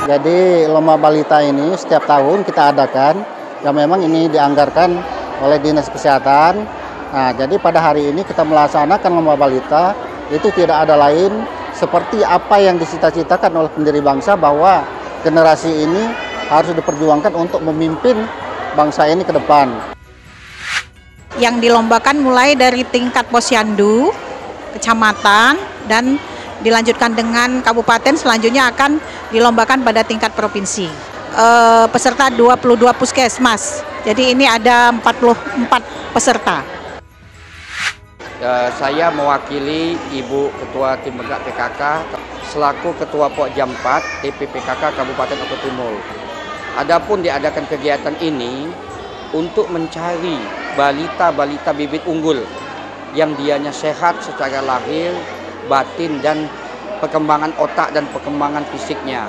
Jadi lomba balita ini setiap tahun kita adakan, yang memang ini dianggarkan oleh Dinas Kesehatan. Nah, jadi pada hari ini kita melaksanakan lomba balita, itu tidak ada lain seperti apa yang dicita-citakan oleh pendiri bangsa bahwa generasi ini harus diperjuangkan untuk memimpin bangsa ini ke depan. Yang dilombakan mulai dari tingkat posyandu, kecamatan, dan dilanjutkan dengan kabupaten, selanjutnya akan dilombakan pada tingkat provinsi. Peserta 22 puskesmas, jadi ini ada 44 peserta. Saya mewakili Ibu Ketua Tim Bergerak PKK selaku Ketua Pokja 4 TPPKK Kabupaten Oku Timur. Adapun diadakan kegiatan ini untuk mencari balita-balita bibit unggul yang dianya sehat secara lahir, batin, dan perkembangan otak dan perkembangan fisiknya.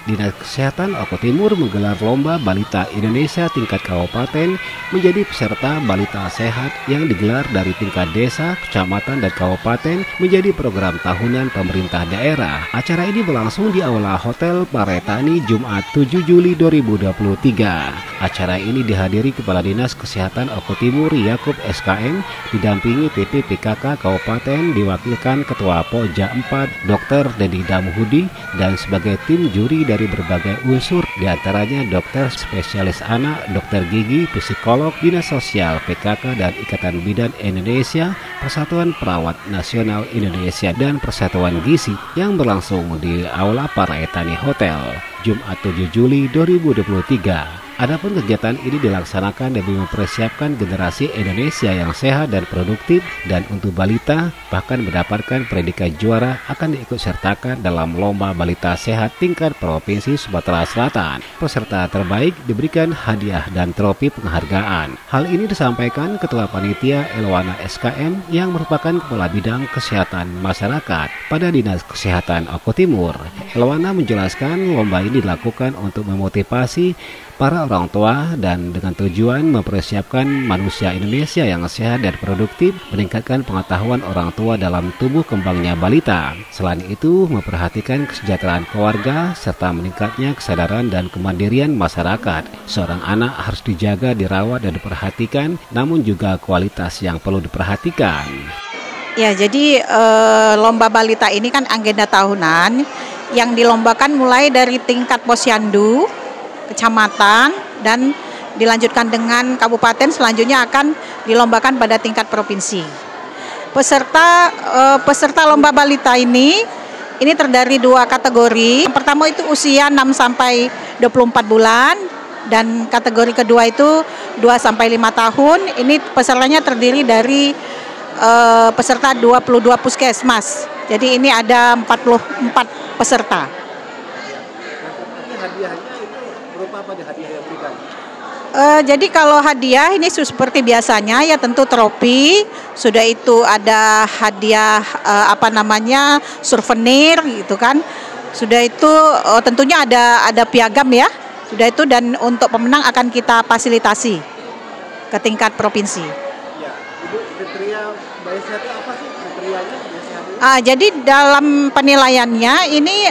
Dinas Kesehatan Oku Timur menggelar Lomba Balita Indonesia tingkat kabupaten menjadi peserta balita sehat yang digelar dari tingkat desa, kecamatan, dan kabupaten menjadi program tahunan pemerintah daerah. Acara ini berlangsung di Aula Hotel Paretani Jumat 7 Juli 2023. Acara ini dihadiri Kepala Dinas Kesehatan Oku Timur Yakub SKM, didampingi TPPKK Kabupaten, diwakilkan Ketua Pokja 4 Dr. Dedi Damuhudi, dan sebagai tim juri dari berbagai unsur, diantaranya dokter spesialis anak, dokter gigi, psikolog, dinas sosial, PKK dan Ikatan Bidan Indonesia, Persatuan Perawat Nasional Indonesia, dan Persatuan Gizi yang berlangsung di Aula Paretani Hotel Jumat 7 Juli 2023. Adapun kegiatan ini dilaksanakan demi mempersiapkan generasi Indonesia yang sehat dan produktif, dan untuk balita bahkan mendapatkan predikat juara akan diikut sertakan dalam Lomba Balita Sehat tingkat Provinsi Sumatera Selatan. Peserta terbaik diberikan hadiah dan trofi penghargaan. Hal ini disampaikan Ketua Panitia Elwana SKM yang merupakan Kepala Bidang Kesehatan Masyarakat pada Dinas Kesehatan Oku Timur. Elwana menjelaskan lomba ini dilakukan untuk memotivasi para orang tua dan dengan tujuan mempersiapkan manusia Indonesia yang sehat dan produktif, meningkatkan pengetahuan orang tua dalam tumbuh kembangnya balita. Selain itu, memperhatikan kesejahteraan keluarga serta meningkatnya kesadaran dan kemandirian masyarakat. Seorang anak harus dijaga, dirawat, dan diperhatikan, namun juga kualitas yang perlu diperhatikan. Ya, jadi lomba balita ini kan agenda tahunan yang dilombakan mulai dari tingkat posyandu, kecamatan, dan dilanjutkan dengan kabupaten, selanjutnya akan dilombakan pada tingkat provinsi. Peserta lomba balita ini terdiri 2 kategori. Yang pertama itu usia 6 sampai 24 bulan, dan kategori kedua itu 2 sampai 5 tahun. Ini pesertanya terdiri dari peserta 22 puskesmas. Jadi ini ada 44 peserta. Hadiahnya itu berupa apa hadiah yang diberikan? Jadi kalau hadiah ini seperti biasanya ya, tentu trofi, sudah itu ada hadiah souvenir gitu kan. Sudah itu tentunya ada piagam ya. Sudah itu, dan untuk pemenang akan kita fasilitasi ke tingkat provinsi. Ya, Ibu, kriteria bayi sehat itu apa sih kriterianya? Jadi dalam penilaiannya ini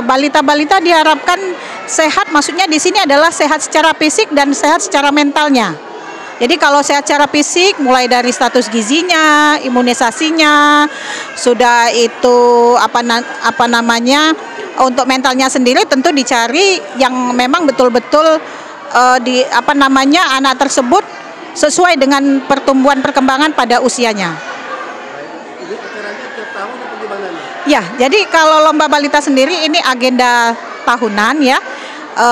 balita-balita diharapkan sehat, maksudnya di sini adalah sehat secara fisik dan sehat secara mentalnya. Jadi kalau sehat secara fisik mulai dari status gizinya, imunisasinya, sudah itu untuk mentalnya sendiri tentu dicari yang memang betul-betul anak tersebut sesuai dengan pertumbuhan perkembangan pada usianya. Ya, jadi kalau lomba balita sendiri ini agenda tahunan ya,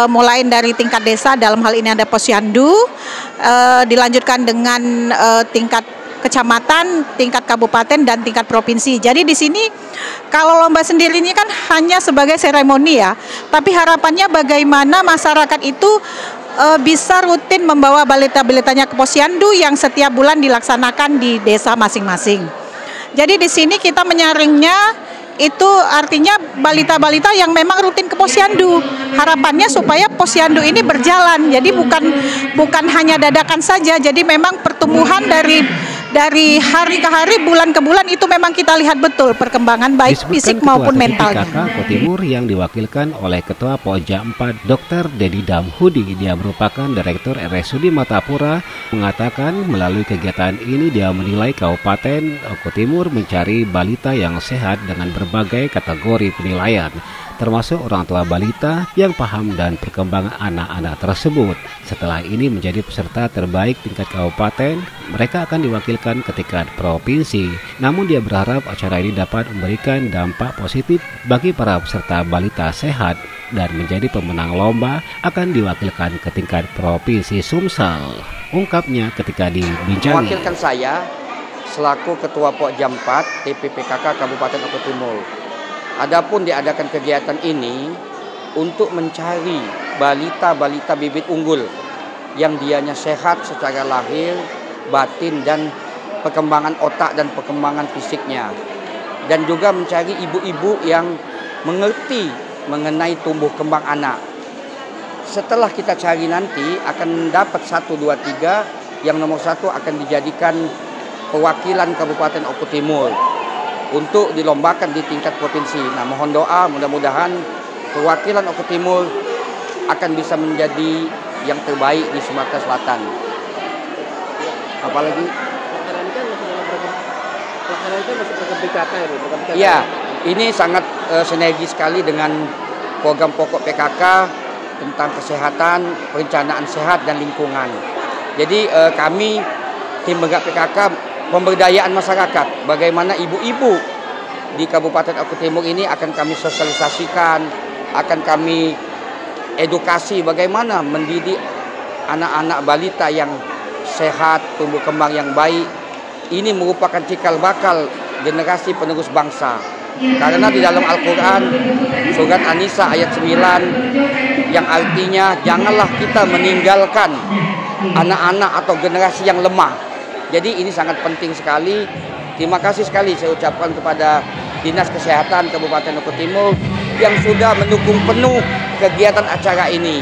mulai dari tingkat desa, dalam hal ini ada posyandu, dilanjutkan dengan tingkat kecamatan, tingkat kabupaten, dan tingkat provinsi. Jadi di sini kalau lomba sendiri ini kan hanya sebagai seremoni ya, tapi harapannya bagaimana masyarakat itu bisa rutin membawa balita-balitanya ke posyandu yang setiap bulan dilaksanakan di desa masing-masing. Jadi di sini kita menyaringnya itu artinya balita-balita yang memang rutin ke posyandu. Harapannya supaya posyandu ini berjalan. Jadi bukan hanya dadakan saja. Jadi memang pertumbuhan dari hari ke hari, bulan ke bulan itu memang kita lihat betul perkembangan baik fisik maupun mentalnya. PKK Timur yang diwakilkan oleh Ketua Pokja 4 Dr. Dedi Damhudi, dia merupakan Direktur RSUD Martapura, mengatakan melalui kegiatan ini dia menilai Kabupaten Oku Timur mencari balita yang sehat dengan berbagai kategori penilaian, termasuk orang tua balita yang paham dan perkembangan anak-anak tersebut. Setelah ini menjadi peserta terbaik tingkat kabupaten, mereka akan diwakilkan ke tingkat provinsi. Namun dia berharap acara ini dapat memberikan dampak positif bagi para peserta balita sehat dan menjadi pemenang lomba akan diwakilkan ke tingkat provinsi Sumsel. Ungkapnya ketika dibincangi. Mewakilkan saya selaku Ketua Pokja 4 TPPKK Kabupaten Oku Timur. Adapun diadakan kegiatan ini untuk mencari balita-balita bibit unggul yang dianya sehat secara lahir, batin, dan perkembangan otak dan perkembangan fisiknya. Dan juga mencari ibu-ibu yang mengerti mengenai tumbuh kembang anak. Setelah kita cari nanti akan dapat 1, 2, 3, yang nomor 1 akan dijadikan perwakilan Kabupaten Oku Timur untuk dilombakan di tingkat provinsi. Nah, mohon doa mudah-mudahan perwakilan Oku Timur akan bisa menjadi yang terbaik di Sumatera Selatan. Apalagi? Ya, ini sangat sinergi sekali dengan program pokok PKK tentang kesehatan, perencanaan sehat dan lingkungan. Jadi kami tim Bergerak PKK pemberdayaan masyarakat, bagaimana ibu-ibu di Kabupaten Oku Timur ini akan kami sosialisasikan, akan kami edukasi bagaimana mendidik anak-anak balita yang sehat, tumbuh kembang yang baik. Ini merupakan cikal bakal generasi penerus bangsa. Karena di dalam Al-Quran, surat An-Nisa ayat 9, yang artinya janganlah kita meninggalkan anak-anak atau generasi yang lemah. Jadi ini sangat penting sekali. Terima kasih sekali saya ucapkan kepada Dinas Kesehatan Kabupaten Oku Timur yang sudah mendukung penuh kegiatan acara ini.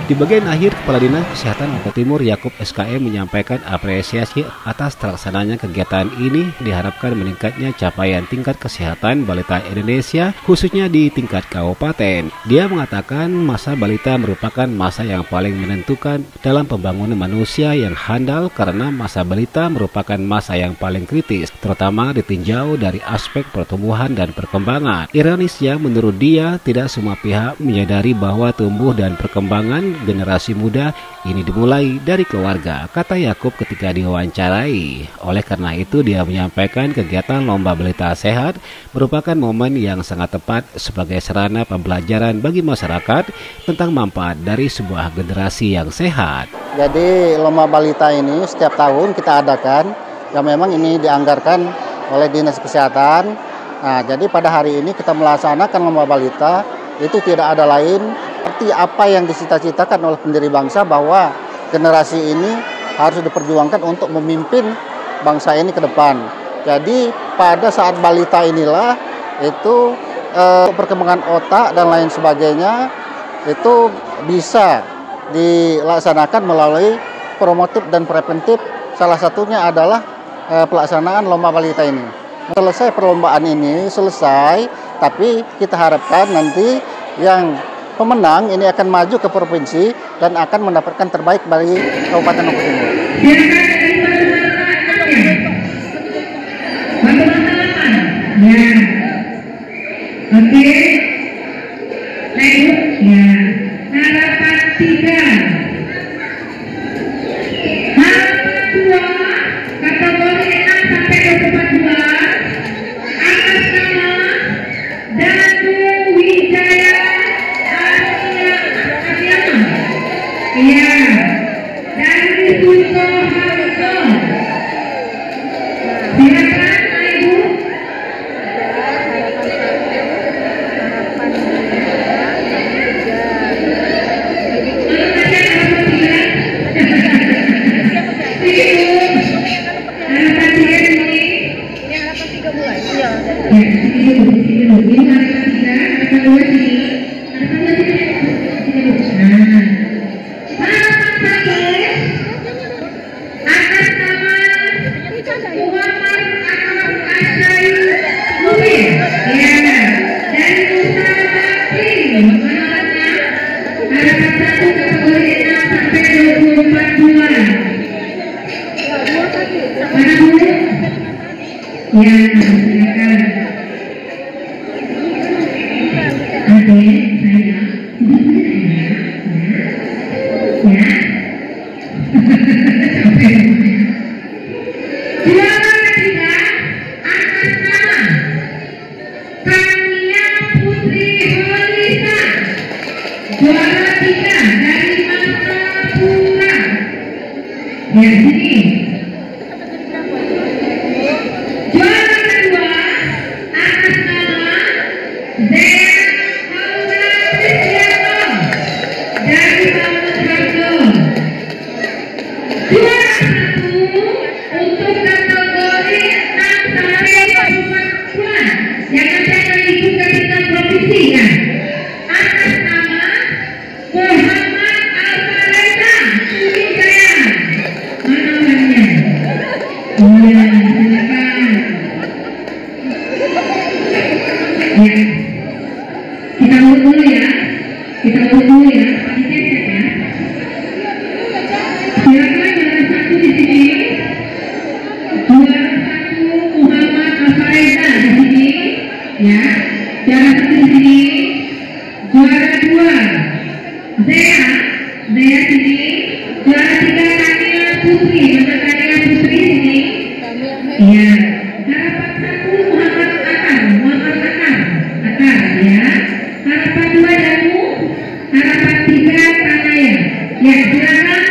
Di bagian akhir, Kepala Dinas Kesehatan Oku Timur Yakub SKM menyampaikan apresiasi atas terlaksananya kegiatan ini diharapkan meningkatnya capaian tingkat kesehatan balita Indonesia khususnya di tingkat kabupaten. Dia mengatakan masa balita merupakan masa yang paling menentukan dalam pembangunan manusia yang handal karena masa balita merupakan masa yang paling kritis, terutama ditinjau dari aspek pertumbuhan dan perkembangan. Ironisnya, menurut dia tidak semua pihak menyadari bahwa tumbuh dan perkembangan generasi muda ini dimulai dari keluarga, kata Yakub ketika diwawancarai. Oleh karena itu dia menyampaikan kegiatan lomba balita sehat merupakan momen yang sangat tepat sebagai sarana pembelajaran bagi masyarakat tentang manfaat dari sebuah generasi yang sehat. Jadi lomba balita ini setiap tahun kita adakan, yang memang ini dianggarkan oleh Dinas Kesehatan. Nah, jadi pada hari ini kita melaksanakan lomba balita itu tidak ada lain seperti apa yang dicita-citakan oleh pendiri bangsa bahwa generasi ini harus diperjuangkan untuk memimpin bangsa ini ke depan. Jadi pada saat balita inilah itu perkembangan otak dan lain sebagainya itu bisa dilaksanakan melalui promotif dan preventif. Salah satunya adalah pelaksanaan lomba balita ini. Selesai perlombaan ini tapi kita harapkan nanti yang pemenang ini akan maju ke provinsi dan akan mendapatkan terbaik bagi Kabupaten Oku Timur. Oke, berikutnya harapan 3. Kategori 6 sampai 22 atas nama Danu Wijaya Iya, dari Suto Harto. Silakan Ibu. Harapan satu kategori 6 sampai 24 bulan. Mana Bu? Ya, silakan. Adik saya, ya. Juara ketiga atas nama Kania Putri Holisa. Juara 3 dari Mangapura. Ya, sini. Juara kedua atas nama Zea Aura Cristiano dari Pamekasan. Juara 1 untuk kategori 6 sampai 24 bulan yang nanti akan diikutkan dengan provinsi ya. Atas nama Muhammad Alfareza Kuning Jaya. Mana orangnya? Iya, silakan. Ya, kita urut dulu ya. Kita urut dulu ya. Panitia ya. Silakan juara 1 di sini. Juara 1 Muhammad Alfareza di sini. Ya, juara 1 di sini. Juara 2 Zea sini. Juara 3 Kania Putri. Mana Kania Putri sini? Iya. Harapan 1 Muhammad Akar ya. Harapan 2 Danu. Harapan 3 Tanaya. Ya, silakan.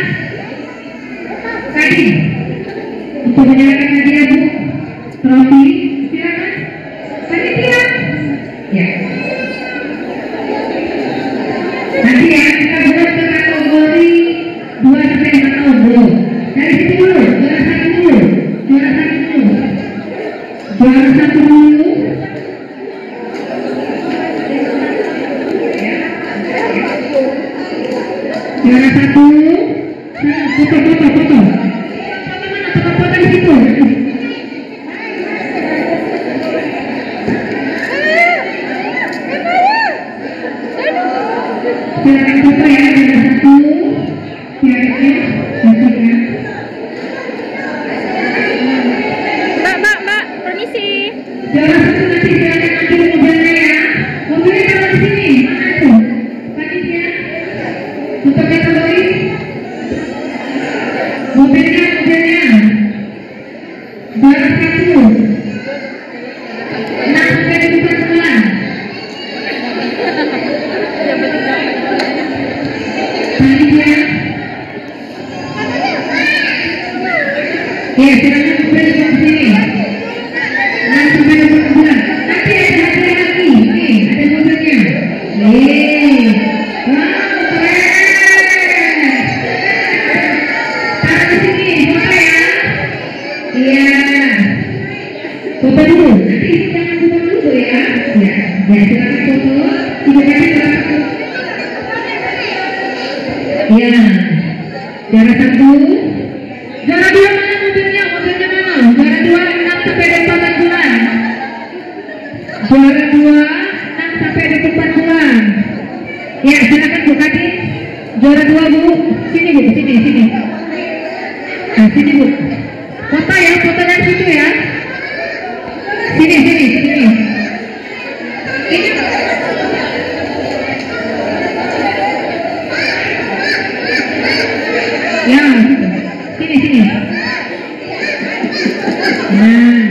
Tadi untuk menyerahkan hadiah Bu trofi, silakan. Panitia. Ya. Nanti ya kita buat ke kategori 2 sampai 5 tahun dulu. Dari situ dulu, juara 1 dulu. Juara 1 dulu. Juara 1 dulu. Juara 1. Foto. Foto di situ. Silakan foto ya, juara 1. Silakan foto ya. Mbak, permisi. Juara 1 nanti silakan ambil mobilnya ya. Mobilnya taruh di sini. Mana tuh? Panitia. Untuk kategori mobilnya. Juara 1 6 sampai 24 bulan. Panitia. Ya, silakan mobil di sini. 6 sampai 24 bulan. Nanti ada hadiah lagi. Nih, ada mobilnya. Wow, keren. Taruh di sini, foto ya. Iya. Foto dulu. Nanti ibu jangan foto dulu ya. Ya, silakan foto. Ibu dari juara 1. Iya. Juara 1. Juara 2 mana mobilnya? Mobilnya mana? Juara 2 6 sampai 24 bulan. Juara 2 6 sampai 24 bulan. Ya, silakan Bu Kadin. Juara 2 Bu. Sini Bu, sini. Nah, sini Bu. Foto ya, foto dari situ ya. Sini. Ini. Ya, sini. Nah.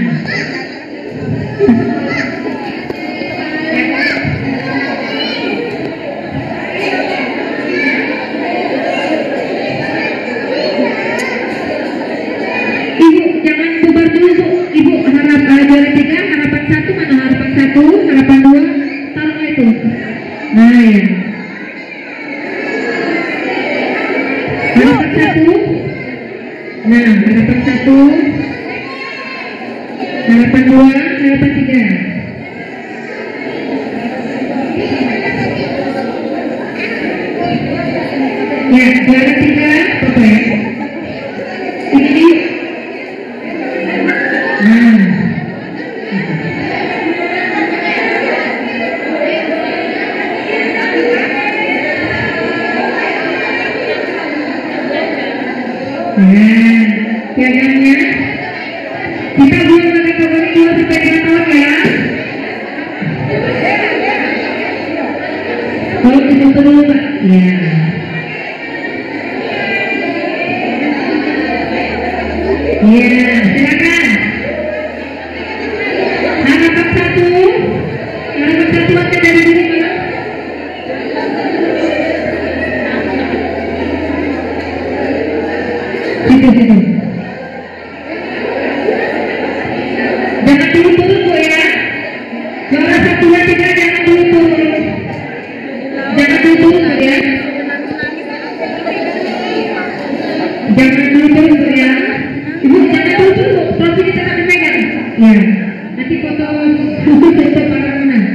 Ibu jangan bubar dulu Bu. Ibu harap juara 3, harapan 1 mana harapan 1, harapan 2 taruh itu. Nah ya. Harapan 1. Nah, harapan 1. Harapan 2, harapan 3. Ya, juara 3 foto ya. Ini. Nah. Nah, piagamnya kita buat kategori 2 sampai 5 tahun ya. Oh, itu dulu Pak. Ya. Ya, silakan. Harapan satu akan dari diri Pak. Situ. Jangan turun-turun Bu ya. Juara 1 dan 3 jangan turun-turun. Jangan turun-turun Bu ya. Jangan turun-turun Bu ya. Ibu jangan turun-turun Bu. Trofi tetap dipegang. Ya. Nanti foto khusus untuk para pemenang.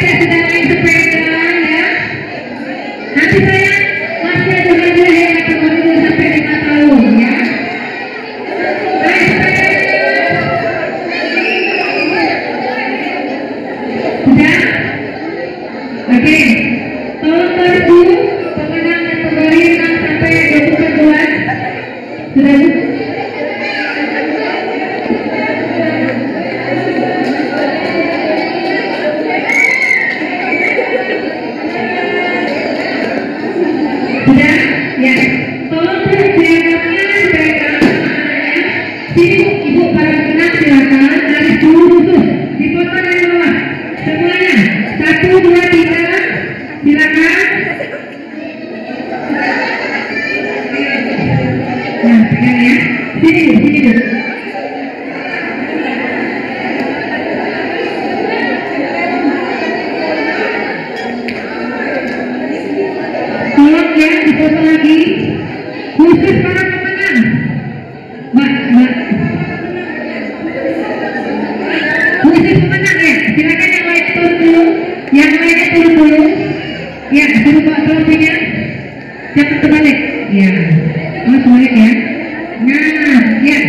Saya sudah naik sepeda ya. Nanti saya masih ada hadiah yang kategori 2 sampai 5 tahun ya. Naik sepeda. Sudah? Oke. Tolong bantu pemenang kategori 6 sampai 24 bulan. Sudah Bu? Sudah? Ya. Tolong Bu piagamnya dipegang ya. Sini Bu, Ibu para pemenang silakan garis dulu khusus. Dipoto dari bawah. Semuanya. 1, 2, 3. Silakan. Nah, pegang ya. Sini Bu. Tolong ya dipoto lagi khusus para pemenang. Mbak khusus pemenang ya. Silakan yang lainnya turun dulu. Yang lainnya turun dulu. Ya, suruh bawa trofinya. Jangan terbalik. Ya. Oh, terbalik ya. Nah, ya.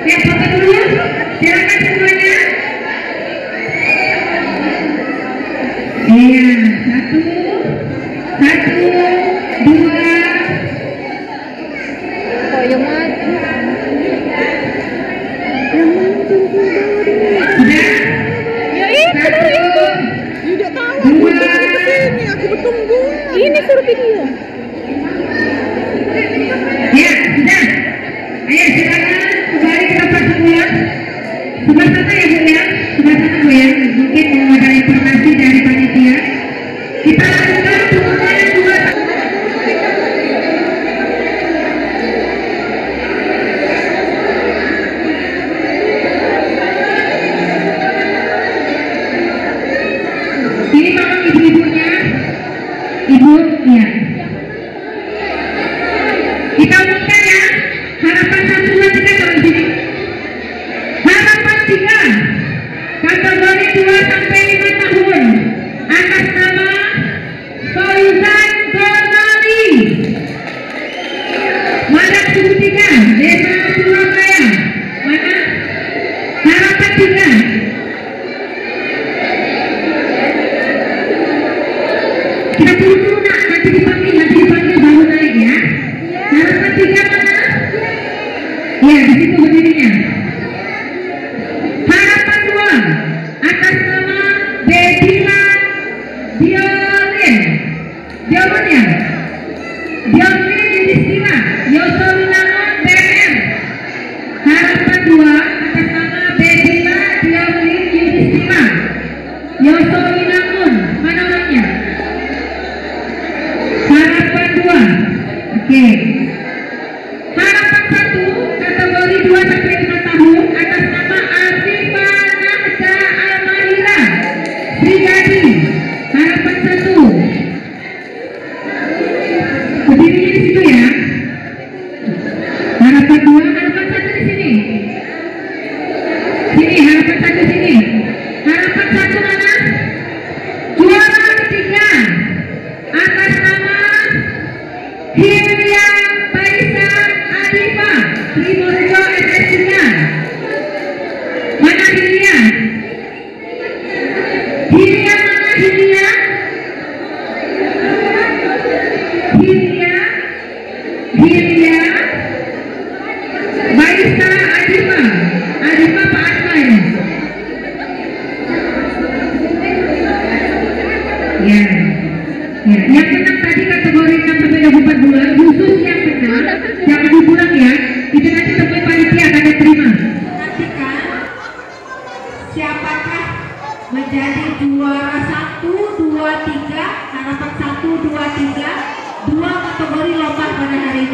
Ya, foto dulu. Silakan semuanya. Iya, 1, 2. Sudah? Tidak tahu. 2. Aku bertunggu. Ini suruh video. Ya, sudah. Ayo silakan kembali ke tempat semula. Sebelah sana ya Bu ya. Sebelah sana Bu ya. Mungkin mau ada informasi dari panitia. Kita lakukan pengundian 2. Ini tolong ibu-ibunya. Ibu, ya. Kita umumkan ya. Harapan 1, 2, 3 kalau di sini. Harapan 3. Kategori 2 sampai 5 tahun. Atas nama Fauzan Gonali. Mana suku 3? Desa Surabaya. Mana? Harapan 3. Kita turun dulu nak, nanti dipanggil baru naik ya. Harapan 3 mana? Ya, di situ berdirinya. Harapan 2 atas nama Bedila Diolin Yudhistira Yosolinangon BR. Harapan 2 atas nama Bedila Diolin Yudhistira Yosolinangon. Mana orangnya? Harapan 2. Oke. Harapan 1 kategori 2 sampai 5 tahun atas nama Asifa Nahda Almahira Brigadi. Harapan 1. Berdirinya di situ ya. Harapan 2, harapan 1 di sini. Sini harapan 1 sini. Harapan 1 mana? Juara 3 atas nama Hilya kategori lomba pada hari